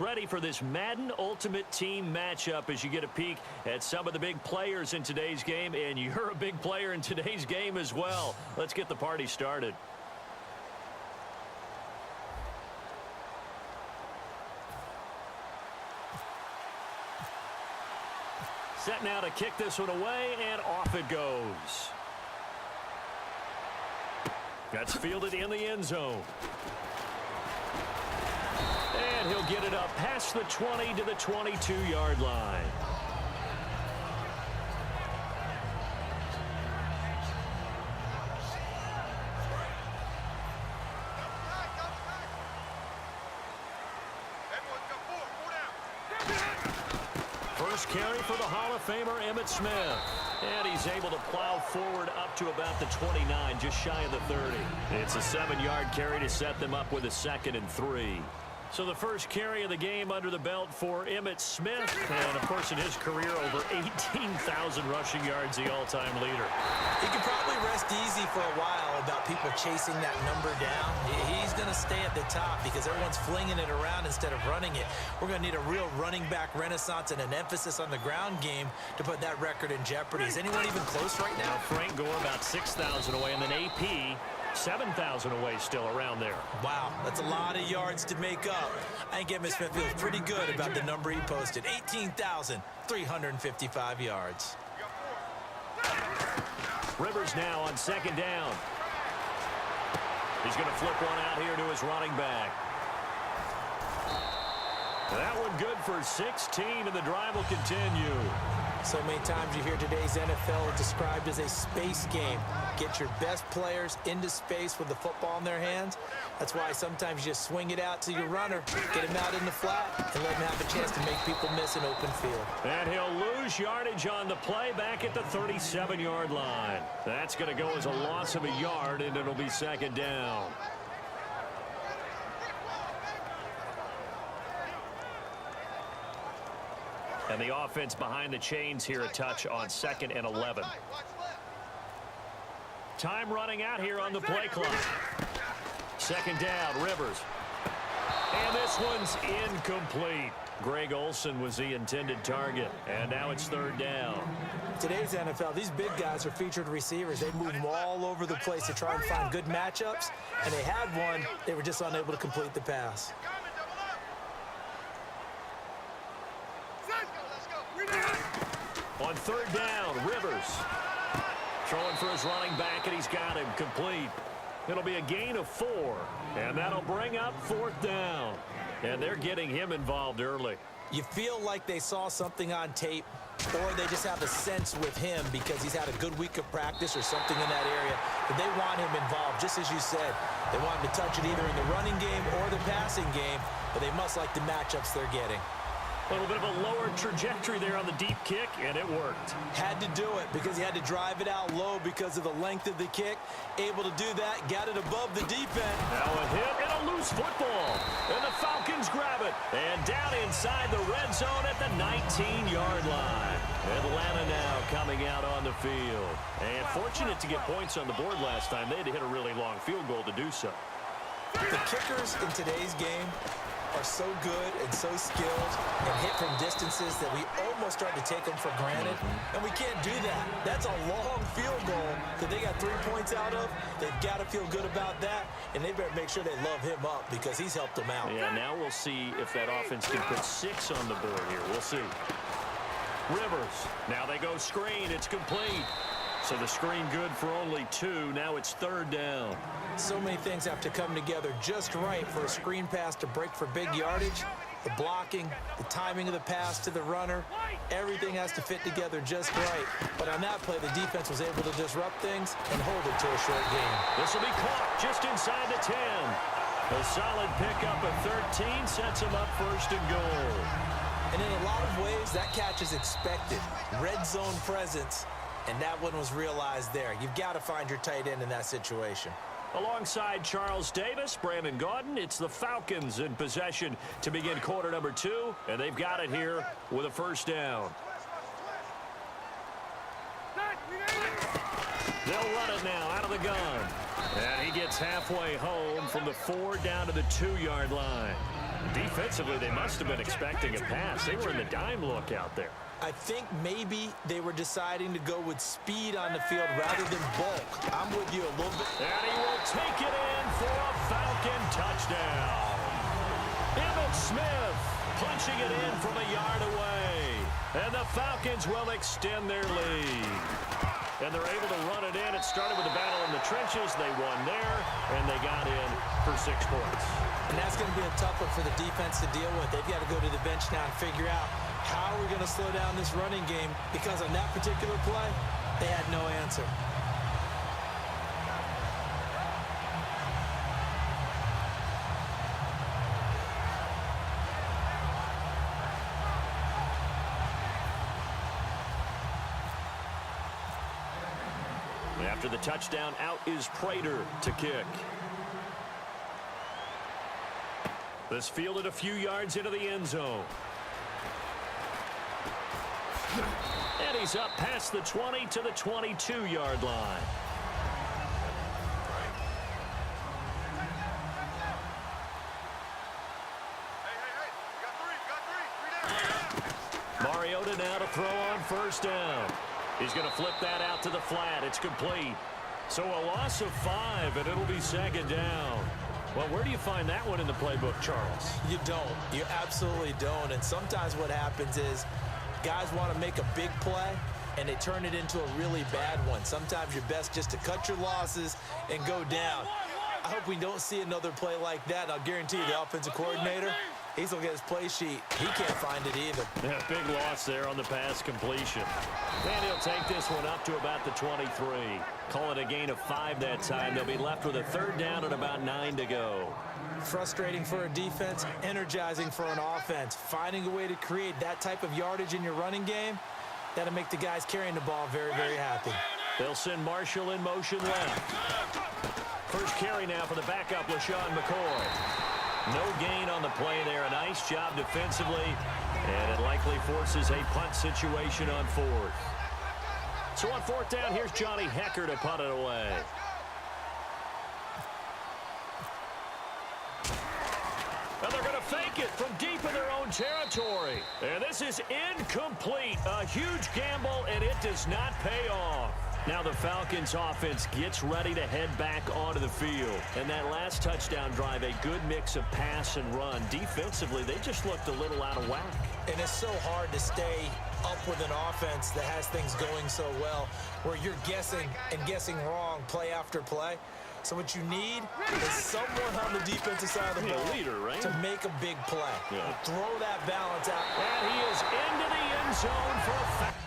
Ready for this Madden Ultimate Team matchup as you get a peek at some of the big players in today's game, and you're a big player in today's game as well. Let's get the party started. Set now to kick this one away, and off it goes. That's fielded in the end zone. And he'll get it up past the 20 to the 22-yard line. First carry for the Hall of Famer Emmitt Smith. And he's able to plow forward up to about the 29, just shy of the 30. It's a 7-yard carry to set them up with a 2nd and 3. So the first carry of the game under the belt for Emmitt Smith. And, of course, in his career, over 18,000 rushing yards, the all-time leader. He can probably rest easy for a while about people chasing that number down. He's going to stay at the top because everyone's flinging it around instead of running it. We're going to need a real running back renaissance and an emphasis on the ground game to put that record in jeopardy. Is anyone even close right now? Frank Gore about 6,000 away, and then AP 7,000 away still around there. Wow, that's a lot of yards to make up. I think Emmitt Smith feels pretty good about the number he posted. 18,355 yards. Rivers now on 2nd down. He's going to flip one out here to his running back. That one good for 16, and the drive will continue. So many times you hear today's NFL described as a space game. Get your best players into space with the football in their hands. That's why sometimes you just swing it out to your runner, get him out in the flat, and let him have a chance to make people miss an open field. And he'll lose yardage on the play back at the 37-yard line. That's going to go as a loss of a yard, and it'll be 2nd down. And the offense behind the chains here a touch on 2nd and 11. Time running out here on the play clock. 2nd down, Rivers. And this one's incomplete. Greg Olsen was the intended target. And now it's 3rd down. Today's NFL, these big guys are featured receivers. They move them all over the place to try and find good matchups. And they had one. They were just unable to complete the pass. On 3rd down, Rivers throwing for his running back, and he's got him complete. It'll be a gain of 4, and that'll bring up 4th down. And they're getting him involved early. You feel like they saw something on tape, or they just have a sense with him because he's had a good week of practice or something in that area, but they want him involved, just as you said. They want him to touch it either in the running game or the passing game, but they must like the matchups they're getting. A little bit of a lower trajectory there on the deep kick, and it worked. Had to do it because he had to drive it out low because of the length of the kick. Able to do that, got it above the deep end. Now a hit and a loose football. And the Falcons grab it. And down inside the red zone at the 19-yard line. Atlanta now coming out on the field. And fortunate to get points on the board last time. They had to hit a really long field goal to do so. The kickers in today's game are so good and so skilled and hit from distances that we almost start to take them for granted, and we can't do that. That's a long field goal that they got 3 points out of. They've got to feel good about that, and they better make sure they love him up because he's helped them out. Yeah, now we'll see if that offense can put 6 on the board here. We'll see. Rivers, now they go screen. It's complete. So the screen good for only 2. Now it's 3rd down. So many things have to come together just right for a screen pass to break for big yardage. The blocking, the timing of the pass to the runner, everything has to fit together just right. But on that play, the defense was able to disrupt things and hold it to a short game. This will be caught just inside the 10. A solid pickup of 13 sets him up 1st and goal. And in a lot of ways, that catch is expected. Red zone presence. And that one was realized there. You've got to find your tight end in that situation. Alongside Charles Davis, Brandon Gaudin, it's the Falcons in possession to begin quarter number 2, and they've got it here with a 1st down. They'll run it now out of the gun. And he gets halfway home from the 4 down to the 2-yard line. Defensively, they must have been expecting a pass. They were in the dime look out there. I think maybe they were deciding to go with speed on the field rather than bulk. I'm with you a little bit. And he will take it in for a Falcon touchdown. Emmitt Smith punching it in from a yard away. And the Falcons will extend their lead. And they're able to run it in. It started with a battle in the trenches. They won there, and they got in for 6 points. And that's going to be a tough one for the defense to deal with. They've got to go to the bench now and figure out how we're going to slow down this running game, because on that particular play, they had no answer. After the touchdown, out is Prater to kick. This fielded a few yards into the end zone. And he's up past the 20 to the 22-yard line. Mariota now to throw on first down. He's going to flip that out to the flat. It's complete. So a loss of 5, and it'll be second down. Well, where do you find that one in the playbook, Charles? You don't. You absolutely don't. And sometimes what happens is guys want to make a big play, and they turn it into a really bad one. Sometimes you're best just to cut your losses and go down. I hope we don't see another play like that. I'll guarantee you the offensive coordinator, he's going to get his play sheet. He can't find it either. Yeah, big loss there on the pass completion. And he'll take this one up to about the 23. Call it a gain of 5 that time. They'll be left with a third down and about 9 to go. Frustrating for a defense, energizing for an offense. Finding a way to create that type of yardage in your running game, that'll make the guys carrying the ball very, very happy. They'll send Marshall in motion left. First carry now for the backup, LaShawn McCoy. No gain on the play there. A nice job defensively, and it likely forces a punt situation on 4th. So on 4th down, here's Johnny Hecker to punt it away. And they're going to fake it from deep in their own territory. And this is incomplete. A huge gamble, and it does not pay off. Now the Falcons offense gets ready to head back onto the field. And that last touchdown drive, a good mix of pass and run. Defensively, they just looked a little out of whack. And it's so hard to stay up with an offense that has things going so well, where you're guessing and guessing wrong play after play. So what you need is someone on the defensive side of the ball to make a big play. Throw that balance out. And he is into the end zone for a